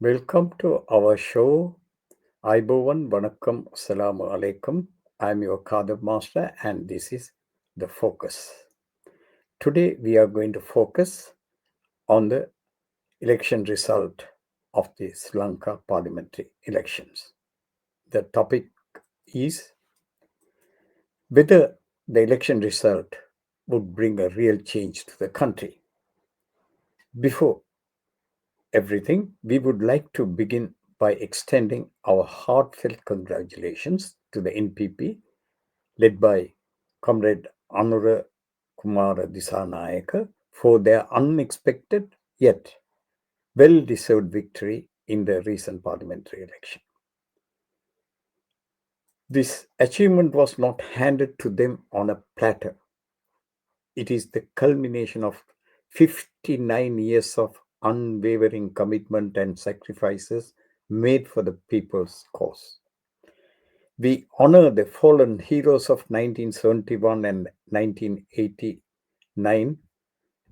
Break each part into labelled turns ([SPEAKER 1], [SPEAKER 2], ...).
[SPEAKER 1] Welcome to our show. Aibovan Vanakkam Assalamu Alaikum. I'm your Kader Master and this is the focus. Today we are going to focus on the election result of the Sri Lanka parliamentary elections. The topic is whether the election result would bring a real change to the country. Before everything, we would like to begin by extending our heartfelt congratulations to the NPP led by Comrade Anura Kumara Disanayaka for their unexpected yet well deserved victory in the recent parliamentary election. This achievement was not handed to them on a platter. It is the culmination of 59 years of unwavering commitment and sacrifices made for the people's cause. We honor the fallen heroes of 1971 and 1989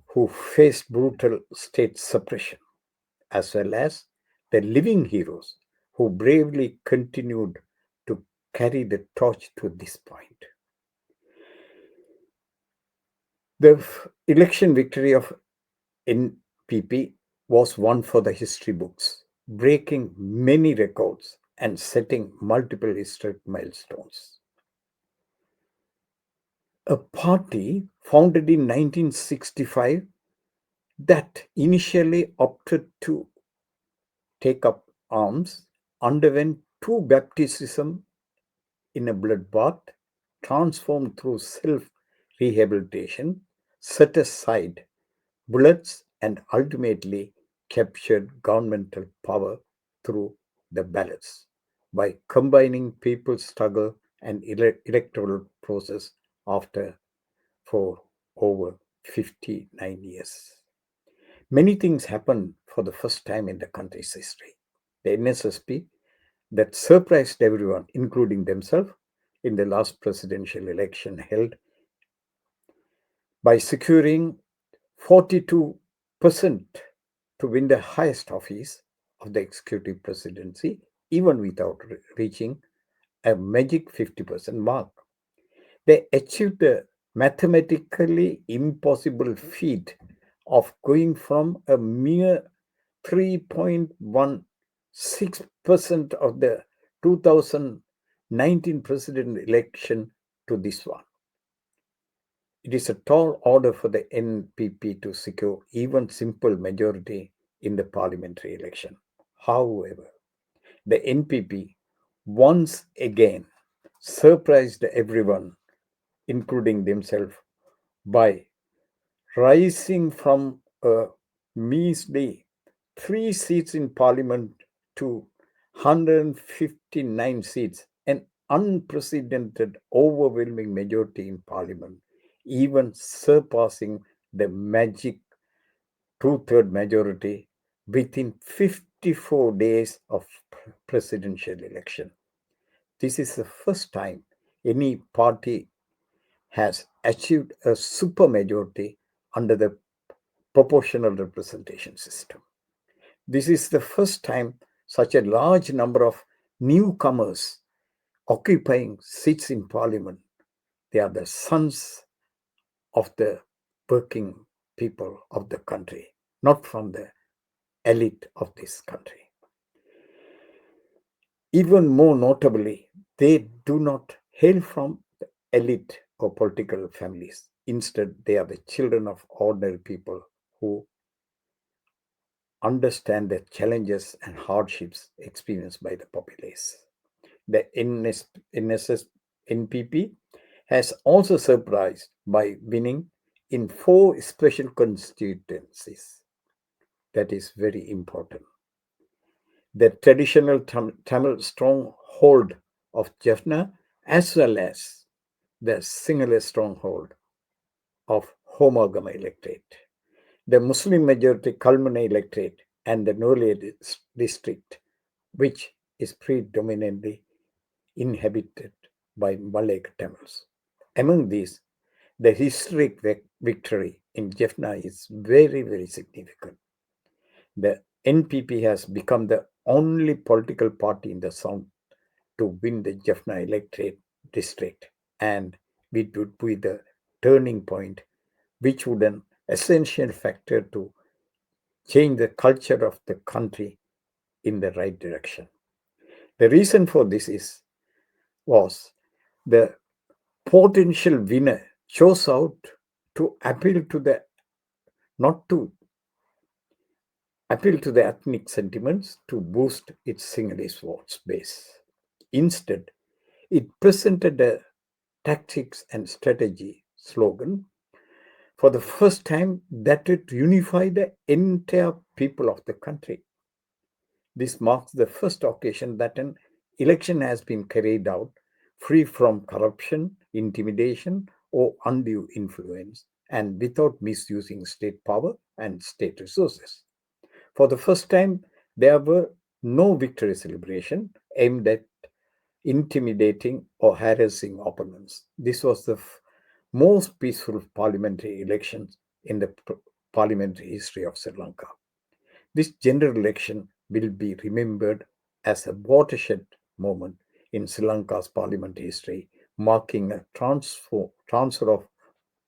[SPEAKER 1] who faced brutal state suppression, as well as the living heroes who bravely continued to carry the torch to this point. The election victory of NPP was one for the history books, breaking many records and setting multiple historic milestones. A party founded in 1965 that initially opted to take up arms underwent two baptisms in a bloodbath, transformed through self rehabilitation, set aside bullets, and ultimately captured governmental power through the ballots by combining people's struggle and electoral process after for over 59 years. Many things happened for the first time in the country's history. The NSSP that surprised everyone, including themselves, in the last presidential election held by securing 42% to win the highest office of the executive presidency, even without reaching a magic 50% mark. They achieved the mathematically impossible feat of going from a mere 3.16% of the 2019 president election to this one. It is a tall order for the NPP to secure even simple majority in the parliamentary election. However, the NPP once again surprised everyone, including themselves, by rising from a measly 3 seats in parliament to 159 seats, an unprecedented overwhelming majority in parliament, even surpassing the magic two-third majority within 54 days of presidential election. This is the first time any party has achieved a supermajority under the proportional representation system. This is the first time such a large number of newcomers occupying seats in parliament. They are the sons of the working people of the country, not from the elite of this country. Even more notably, they do not hail from the elite or political families. Instead, they are the children of ordinary people who understand the challenges and hardships experienced by the populace. The NPP has also surprised by winning in 4 special constituencies. That is very important. The traditional Tamil stronghold of Jaffna, as well as the singular stronghold of Homagama electorate, the Muslim majority Kalmana electorate, and the Nolia district, which is predominantly inhabited by Malay Tamils. Among these, the historic victory in Jaffna is very, very significant. The NPP has become the only political party in the South to win the Jaffna electorate district, and it would be the turning point, which would an essential factor to change the culture of the country in the right direction. The reason for this was the potential winner chose out to appeal to the not to appeal to the ethnic sentiments to boost its Sinhalese vote base. Instead, it presented a tactics and strategy slogan for the first time that it unified the entire people of the country. This marks the first occasion that an election has been carried out free from corruption, intimidation, or undue influence, and without misusing state power and state resources. For the first time, there were no victory celebration aimed at intimidating or harassing opponents. This was the most peaceful parliamentary elections in the parliamentary history of Sri Lanka. This general election will be remembered as a watershed moment in Sri Lanka's parliamentary history, marking a transfer of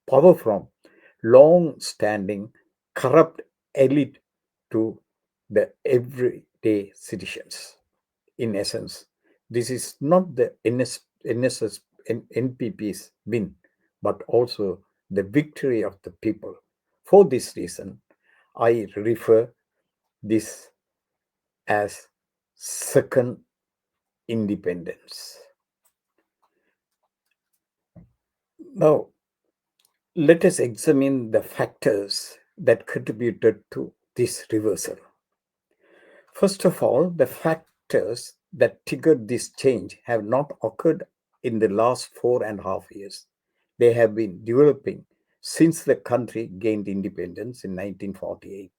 [SPEAKER 1] power from long standing corrupt elite to the everyday citizens. In essence, this is not the NPP's win, but also the victory of the people. For this reason, I refer this as second independence. Now, let us examine the factors that contributed to this reversal. First of all, the factors that triggered this change have not occurred in the last 4.5 years. They have been developing since the country gained independence in 1948.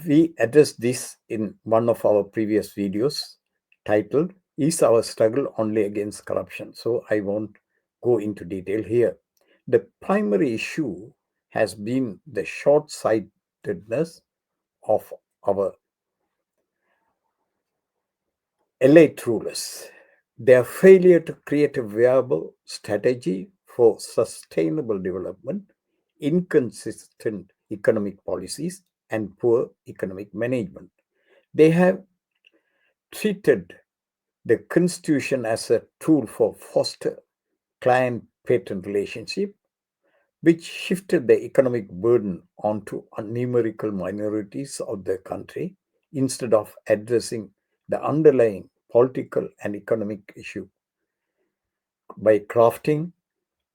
[SPEAKER 1] We addressed this in one of our previous videos titled, Is Our Struggle Only Against Corruption? So I won't go into detail here. The primary issue has been the short sightedness of our elite rulers. Their failure to create a viable strategy for sustainable development, inconsistent economic policies, and poor economic management. They have treated the constitution as a tool for foster client patent relationship, which shifted the economic burden onto numerical minorities of the country instead of addressing the underlying political and economic issue by crafting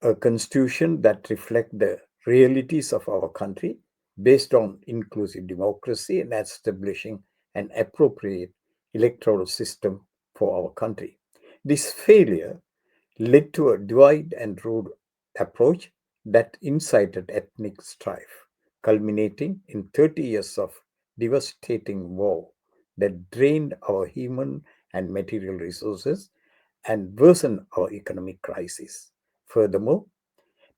[SPEAKER 1] a constitution that reflects the realities of our country based on inclusive democracy and establishing an appropriate electoral system for our country. This failure led to a divide and rule approach that incited ethnic strife, culminating in 30 years of devastating war that drained our human and material resources and worsened our economic crisis. Furthermore,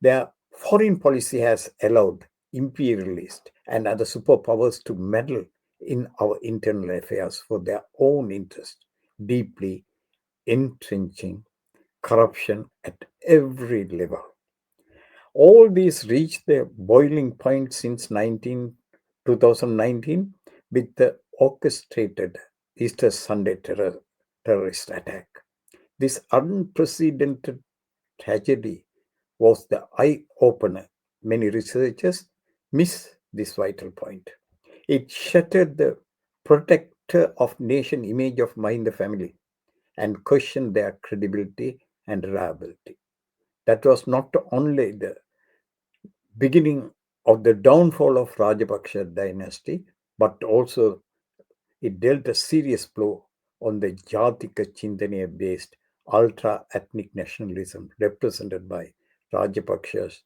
[SPEAKER 1] their foreign policy has allowed imperialists and other superpowers to meddle in our internal affairs for their own interest, deeply entrenching corruption at every level. All these reached their boiling point since 2019 with the orchestrated Easter Sunday terrorist attack. This unprecedented tragedy was the eye opener. Many researchers miss this vital point. It shattered the protector of nation image of Mahinda family and questioned their credibility and reliability. That was not only the beginning of the downfall of Rajapaksa dynasty, but also it dealt a serious blow on the Jatika Chintaniya based ultra ethnic nationalism represented by Rajapaksas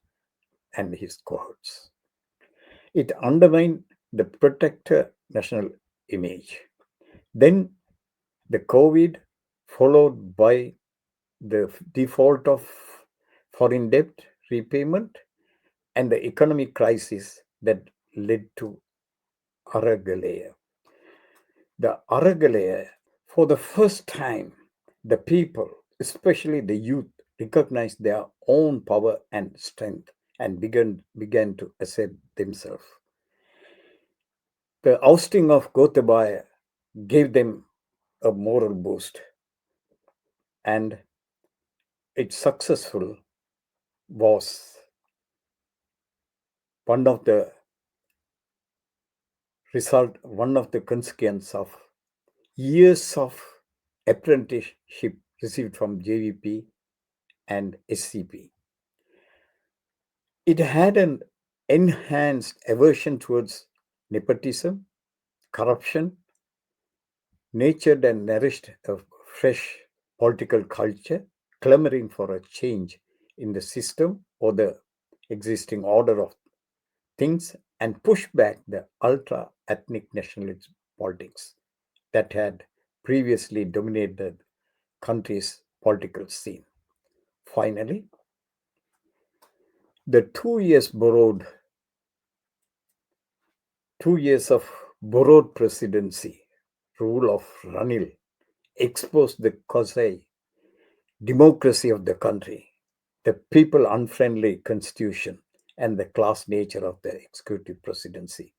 [SPEAKER 1] and his cohorts. It undermined the protector national image. Then the COVID, followed by the default of foreign debt repayment and the economic crisis that led to Aragalaya. The Aragalaya, for the first time, the people, especially the youth, recognized their own power and strength and began to assert themselves. The ousting of Gotabaya gave them a moral boost, and its successful was one of the one of the consequences of years of apprenticeship received from JVP and SCP. It had an enhanced aversion towards nepotism, corruption, nurtured and nourished a fresh political culture, clamoring for a change in the system or the existing order of things, and pushed back the ultra ethnic nationalist politics that had previously dominated the country's political scene. Finally, the 2 years of borrowed presidency rule of Ranil exposed the quasi democracy of the country, the people unfriendly constitution, and the class nature of the executive presidency.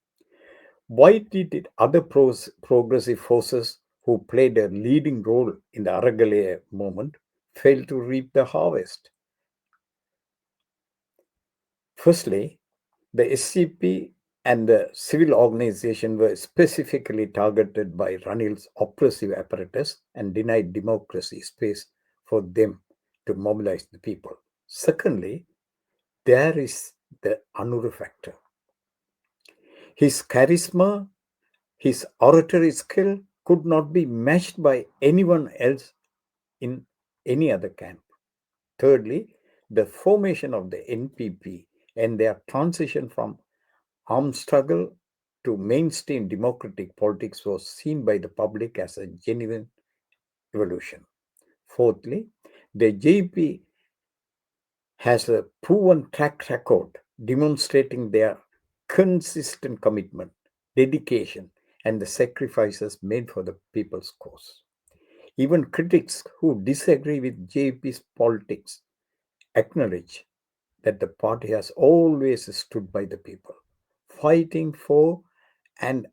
[SPEAKER 1] Why did other progressive forces who played a leading role in the Aragalaya movement fail to reap the harvest? Firstly, the SCP and the civil organization were specifically targeted by Ranil's oppressive apparatus and denied democracy space for them to mobilize the people. Secondly, there is the Anuru factor. His charisma, his oratory skill could not be matched by anyone else in any other camp. Thirdly, the formation of the NPP and their transition from armed struggle to mainstream democratic politics was seen by the public as a genuine evolution. Fourthly, the JP has a proven track record demonstrating their consistent commitment, dedication, and the sacrifices made for the people's cause. Even critics who disagree with JP's politics acknowledge that the party has always stood by the people, fighting for and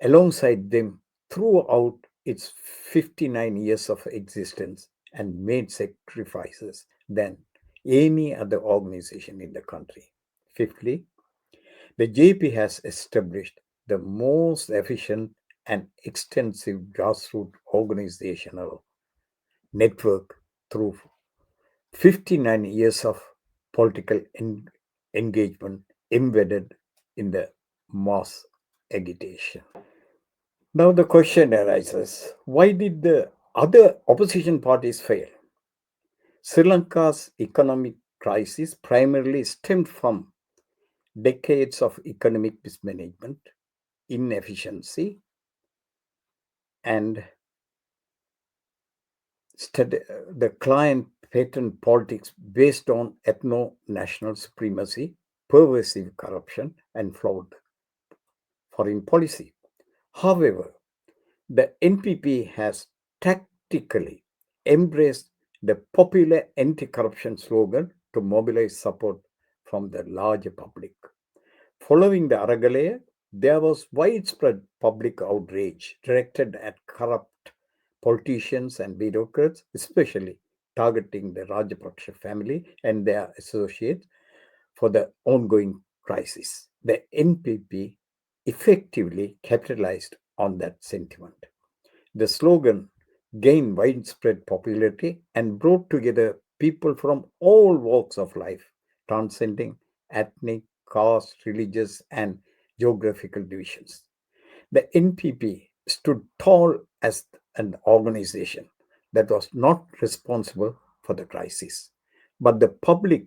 [SPEAKER 1] alongside them throughout its 59 years of existence and made sacrifices than any other organization in the country. Fifthly, the JP has established the most efficient and extensive grassroots organizational network through 59 years of political engagement embedded in the mass agitation. Now the question arises, why did the other opposition parties fail? Sri Lanka's economic crisis primarily stemmed from decades of economic mismanagement, inefficiency, and the client pattern politics based on ethno-national supremacy, pervasive corruption, and flawed foreign policy. However, the NPP has tactically embraced the popular anti corruption slogan to mobilize support from the larger public. Following the Aragalaya, there was widespread public outrage directed at corrupt politicians and bureaucrats, especially targeting the Rajapaksa family and their associates for the ongoing crisis. The NPP effectively capitalized on that sentiment. The slogan gained widespread popularity and brought together people from all walks of life, transcending ethnic, caste, religious, and geographical divisions. The NPP stood tall as an organization that was not responsible for the crisis, but the public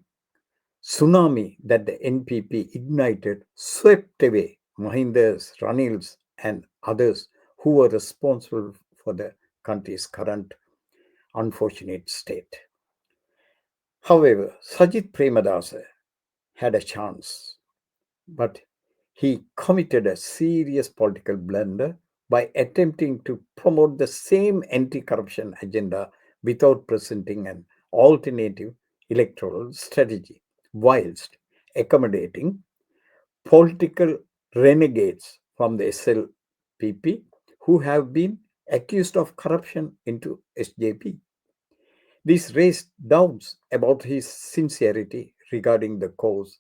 [SPEAKER 1] tsunami that the NPP ignited swept away Mahinda's, Ranil's, and others who were responsible for the country's current unfortunate state. However, Sajid Premadasa had a chance, but he committed a serious political blunder by attempting to promote the same anti corruption agenda without presenting an alternative electoral strategy, whilst accommodating political renegades from the SLPP who have been accused of corruption into SJP. This raised doubts about his sincerity regarding the cause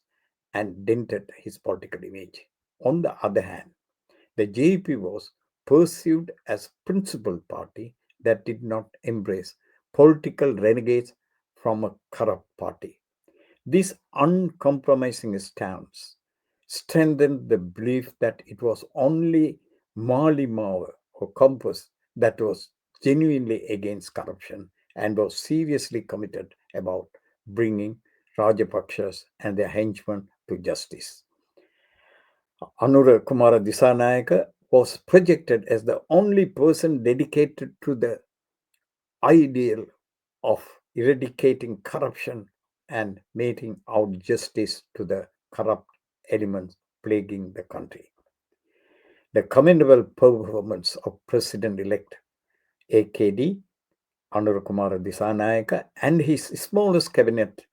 [SPEAKER 1] and dented his political image. On the other hand, the JEP was perceived as principled party that did not embrace political renegades from a corrupt party. This uncompromising stance strengthened the belief that it was only Mali Mawer or Compass that was genuinely against corruption and was seriously committed about bringing Rajapakshas and their henchmen to justice. Anura Kumara Disanayaka was projected as the only person dedicated to the ideal of eradicating corruption and meting out justice to the corrupt elements plaguing the country. The commendable performance of President elect AKD, Anura Kumara Disanayaka, and his smallest cabinet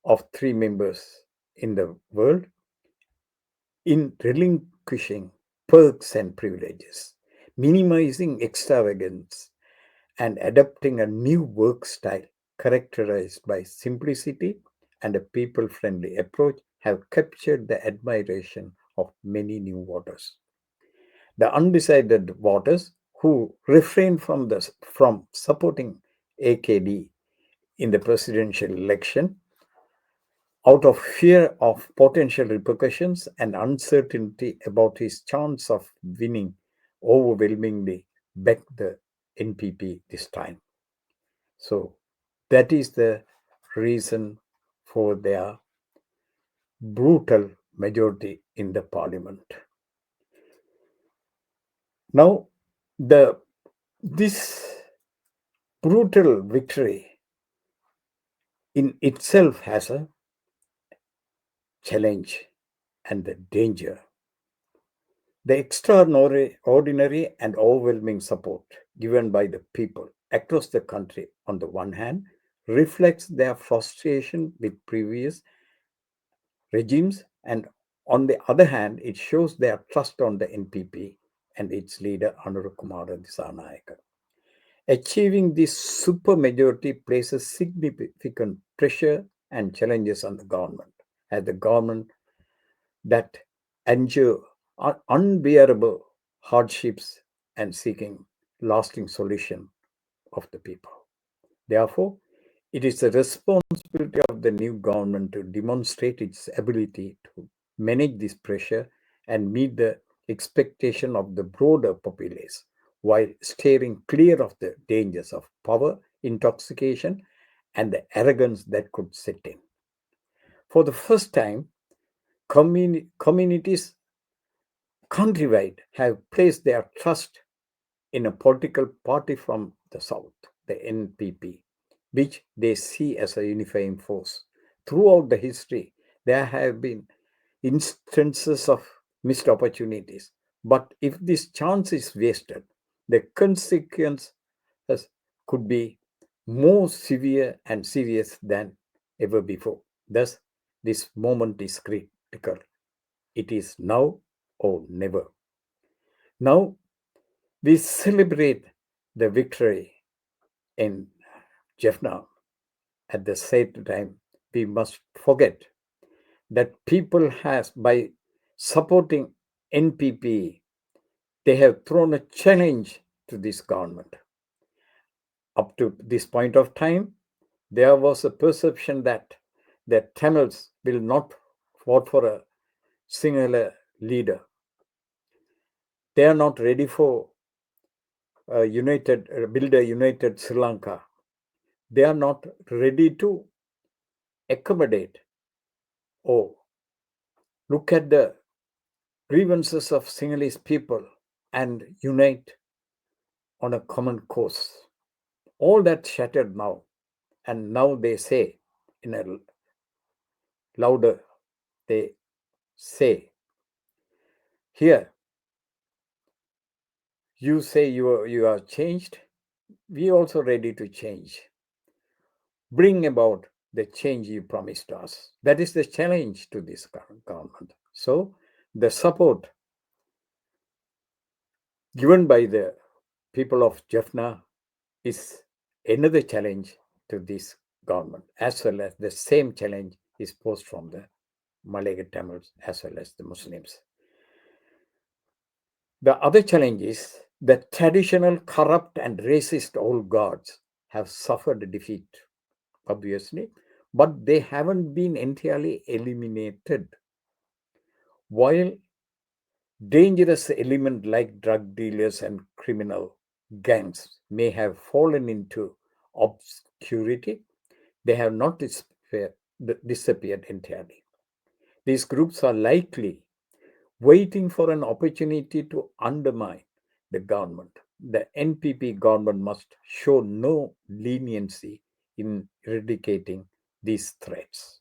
[SPEAKER 1] of 3 members in the world in relinquishing perks and privileges, minimizing extravagance, and adopting a new work style characterized by simplicity and a people friendly approach have captured the admiration of many new voters. The undecided voters who refrained from supporting AKD in the presidential election out of fear of potential repercussions and uncertainty about his chance of winning overwhelmingly backed the NPP this time. So that is the reason for their brutal majority in the parliament. Now, the this brutal victory in itself has a challenge and the danger. The extraordinary and overwhelming support given by the people across the country, on the one hand, reflects their frustration with previous regimes, and on the other hand, it shows their trust on the NPP and its leader Anurukumara Disanayaka. Achieving this supermajority places significant pressure and challenges on the government, as the government that endure unbearable hardships and seeking lasting solution of the people. Therefore, it is the responsibility of the new government to demonstrate its ability to manage this pressure and meet the expectation of the broader populace while steering clear of the dangers of power intoxication and the arrogance that could set in. For the first time, communities countrywide have placed their trust in a political party from the south, the NPP, which they see as a unifying force. Throughout the history, there have been instances of missed opportunities. But if this chance is wasted, the consequences could be more severe and serious than ever before. Thus, this moment is critical. It is now or never. Now, we celebrate the victory in Jaffna. At the same time, we must forget that people has by supporting NPP, they have thrown a challenge to this government. Up to this point of time, there was a perception that the Tamils will not vote for a singular leader. They are not ready for build a united Sri Lanka. They are not ready to accommodate or look at the grievances of Sinhalese people and unite on a common cause. All that shattered now, and now they say in a louder, they say here You say you are changed. We also ready to change. Bring about the change you promised us. That is the challenge to this current government. So the support given by the people of Jaffna is another challenge to this government, as well as the same challenge is posed from the Malay Tamils as well as the Muslims. The other challenge is that traditional corrupt and racist old gods have suffered defeat, obviously, but they haven't been entirely eliminated. While dangerous elements like drug dealers and criminal gangs may have fallen into obscurity, they have not disappeared entirely. These groups are likely waiting for an opportunity to undermine the government. The NPP government must show no leniency in eradicating these threats.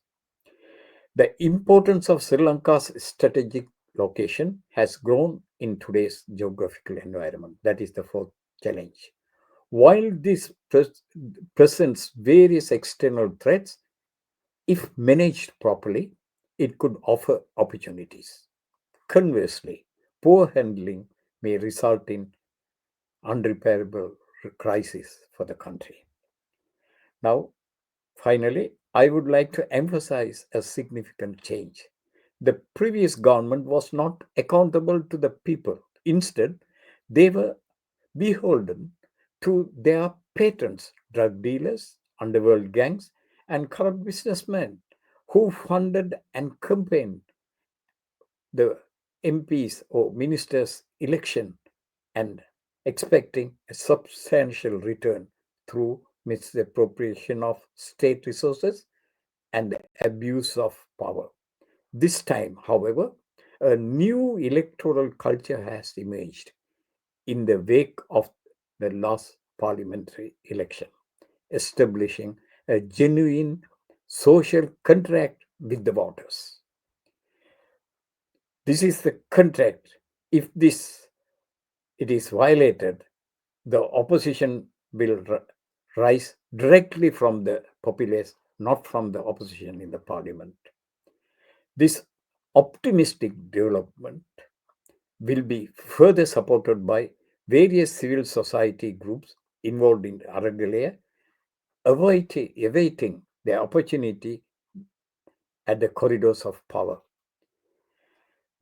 [SPEAKER 1] The importance of Sri Lanka's strategic location has grown in today's geographical environment. That is the fourth challenge. While this presents various external threats, if managed properly, it could offer opportunities. Conversely, poor handling may result in unrepairable crisis for the country. Now, finally, I would like to emphasize a significant change. The previous government was not accountable to the people. Instead, they were beholden to their patrons, drug dealers, underworld gangs, and corrupt businessmen who funded and campaigned the MPs or ministers' election and expecting a substantial return through misappropriation of state resources and the abuse of power. This time, however, a new electoral culture has emerged in the wake of the last parliamentary election, establishing a genuine social contract with the voters. This is the contract. If this it is violated, the opposition will rise directly from the populace, not from the opposition in the parliament. This optimistic development will be further supported by various civil society groups involved in Aragalaya, awaiting the opportunity at the corridors of power.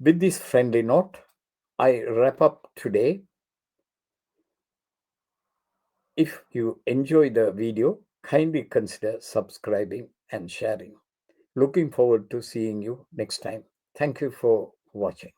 [SPEAKER 1] With this friendly note, I wrap up today. If you enjoy the video, kindly consider subscribing and sharing. Looking forward to seeing you next time. Thank you for watching.